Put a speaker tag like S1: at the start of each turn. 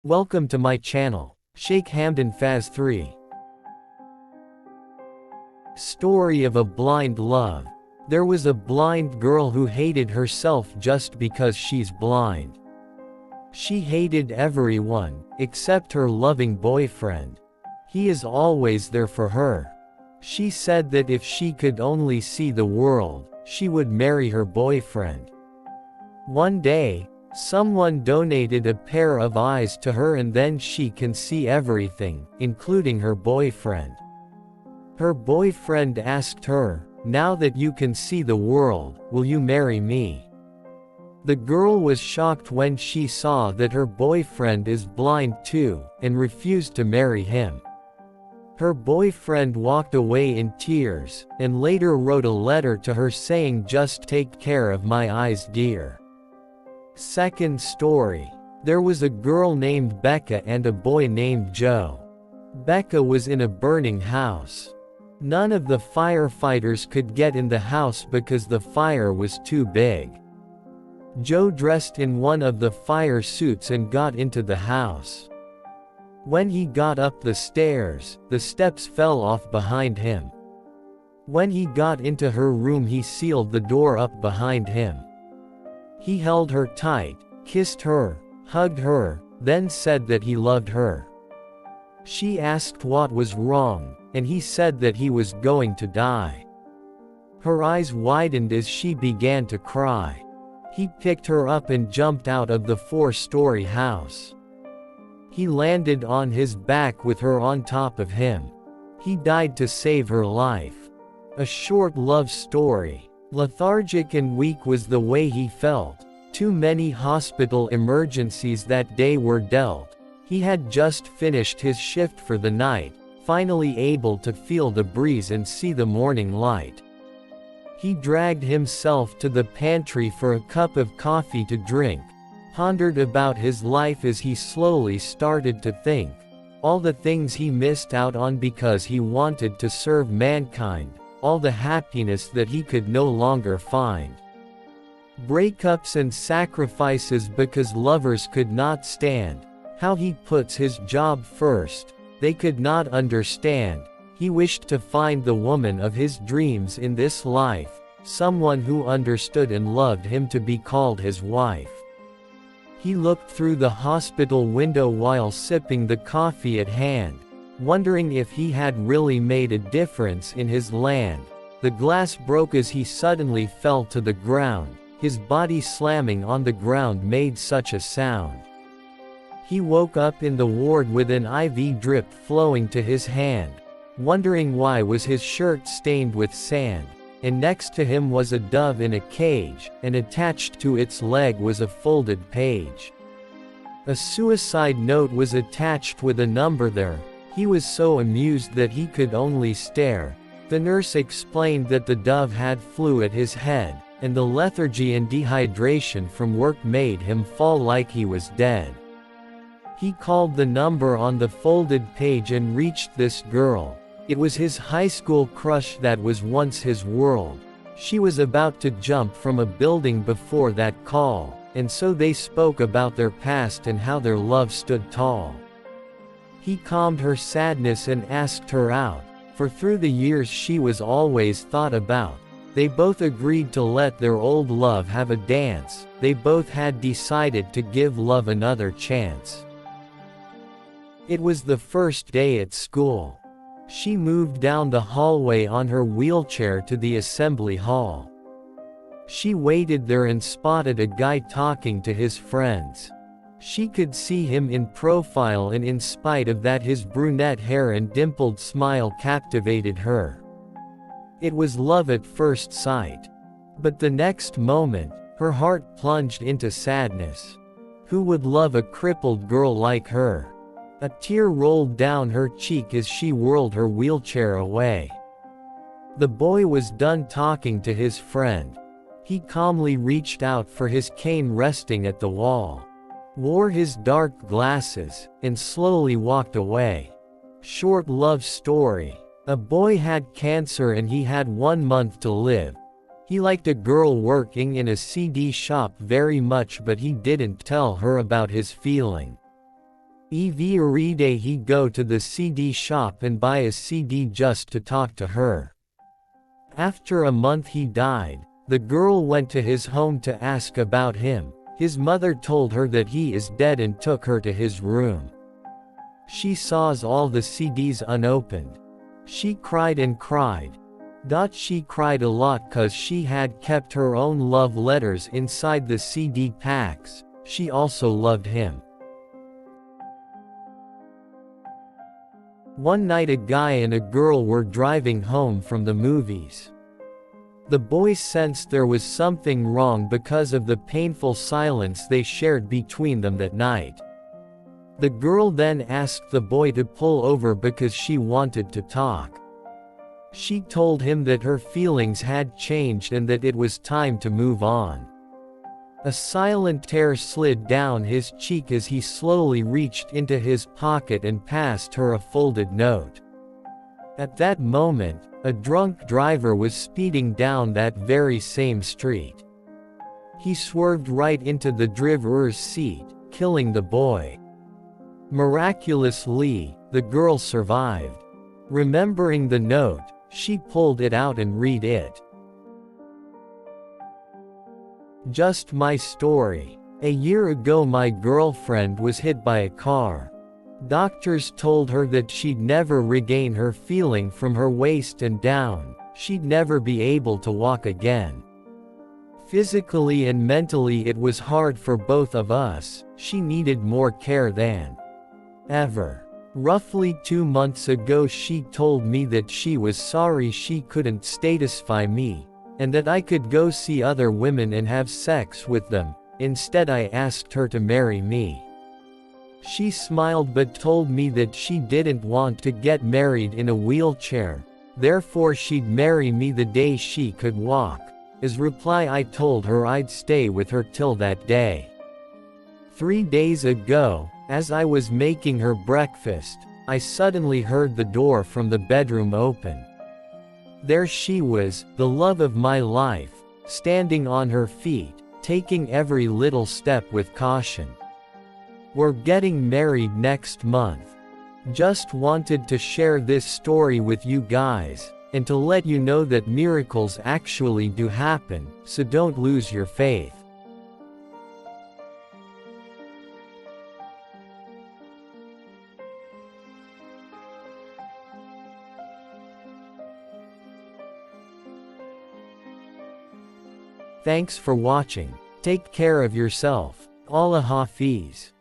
S1: Welcome to my channel, Sheikh Hamdan Faz3. Story of a blind love. There was a blind girl who hated herself just because she's blind. She hated everyone, except her loving boyfriend. He is always there for her. She said that if she could only see the world, she would marry her boyfriend. One day, someone donated a pair of eyes to her and then she can see everything, including her boyfriend. Her boyfriend asked her, "Now that you can see the world, will you marry me?" The girl was shocked when she saw that her boyfriend is blind too, and refused to marry him. Her boyfriend walked away in tears, and later wrote a letter to her saying, "Just take care of my eyes, dear." Second story. There was a girl named Becca and a boy named Joe. Becca was in a burning house. None of the firefighters could get in the house because the fire was too big. Joe dressed in one of the fire suits and got into the house. When he got up the stairs, the steps fell off behind him. When he got into her room, he sealed the door up behind him. He held her tight, kissed her, hugged her, then said that he loved her. She asked what was wrong, and he said that he was going to die. Her eyes widened as she began to cry. He picked her up and jumped out of the 4-story house. He landed on his back with her on top of him. He died to save her life. A short love story. Lethargic and weak was the way he felt. Too many hospital emergencies that day were dealt. He had just finished his shift for the night, finally able to feel the breeze and see the morning light. He dragged himself to the pantry for a cup of coffee to drink, pondered about his life as he slowly started to think, all the things he missed out on because he wanted to serve mankind, all the happiness that he could no longer find. Breakups and sacrifices because lovers could not stand, how he puts his job first, they could not understand. He wished to find the woman of his dreams in this life, someone who understood and loved him to be called his wife. He looked through the hospital window while sipping the coffee at hand, wondering if he had really made a difference in his land. The glass broke as he suddenly fell to the ground. His body slamming on the ground made such a sound. He woke up in the ward with an IV drip flowing to his hand, wondering why was his shirt stained with sand, and next to him was a dove in a cage, and attached to its leg was a folded page. A suicide note was attached with a number there. He was so amused that he could only stare. The nurse explained that the dove had flew at his head, and the lethargy and dehydration from work made him fall like he was dead. He called the number on the folded page and reached this girl. It was his high school crush that was once his world. She was about to jump from a building before that call, and so they spoke about their past and how their love stood tall. He calmed her sadness and asked her out, for through the years she was always thought about. They both agreed to let their old love have a dance. They both had decided to give love another chance. It was the first day at school. She moved down the hallway on her wheelchair to the assembly hall. She waited there and spotted a guy talking to his friends. She could see him in profile, and in spite of that his brunette hair and dimpled smile captivated her. It was love at first sight. But the next moment, her heart plunged into sadness. Who would love a crippled girl like her? A tear rolled down her cheek as she whirled her wheelchair away. The boy was done talking to his friend. He calmly reached out for his cane resting at the wall, wore his dark glasses, and slowly walked away. Short love story. A boy had cancer and he had 1 month to live. He liked a girl working in a CD shop very much, but he didn't tell her about his feeling. Every day he'd go to the CD shop and buy a CD just to talk to her. After a month he died. The girl went to his home to ask about him. His mother told her that he is dead and took her to his room. She saws all the CDs unopened. She cried and cried. She cried a lot cause she had kept her own love letters inside the CD packs. She also loved him. One night a guy and a girl were driving home from the movies. The boys sensed there was something wrong because of the painful silence they shared between them that night. The girl then asked the boy to pull over because she wanted to talk. She told him that her feelings had changed and that it was time to move on. A silent tear slid down his cheek as he slowly reached into his pocket and passed her a folded note. At that moment, a drunk driver was speeding down that very same street. He swerved right into the driver's seat, killing the boy. Miraculously, the girl survived. Remembering the note, she pulled it out and read it. Just my story. A year ago my girlfriend was hit by a car. Doctors told her that she'd never regain her feeling from her waist and down. She'd never be able to walk again. Physically and mentally it was hard for both of us. She needed more care than ever. Roughly 2 months ago she told me that she was sorry she couldn't satisfy me, and that I could go see other women and have sex with them. Instead I asked her to marry me. She smiled but told me that she didn't want to get married in a wheelchair, therefore she'd marry me the day she could walk. As reply I told her I'd stay with her till that day. 3 days ago, as I was making her breakfast, I suddenly heard the door from the bedroom open. There she was, the love of my life, standing on her feet, taking every little step with caution. We're getting married next month. Just wanted to share this story with you guys, and to let you know that miracles actually do happen, so don't lose your faith. Thanks for watching. Take care of yourself. Allah Hafiz.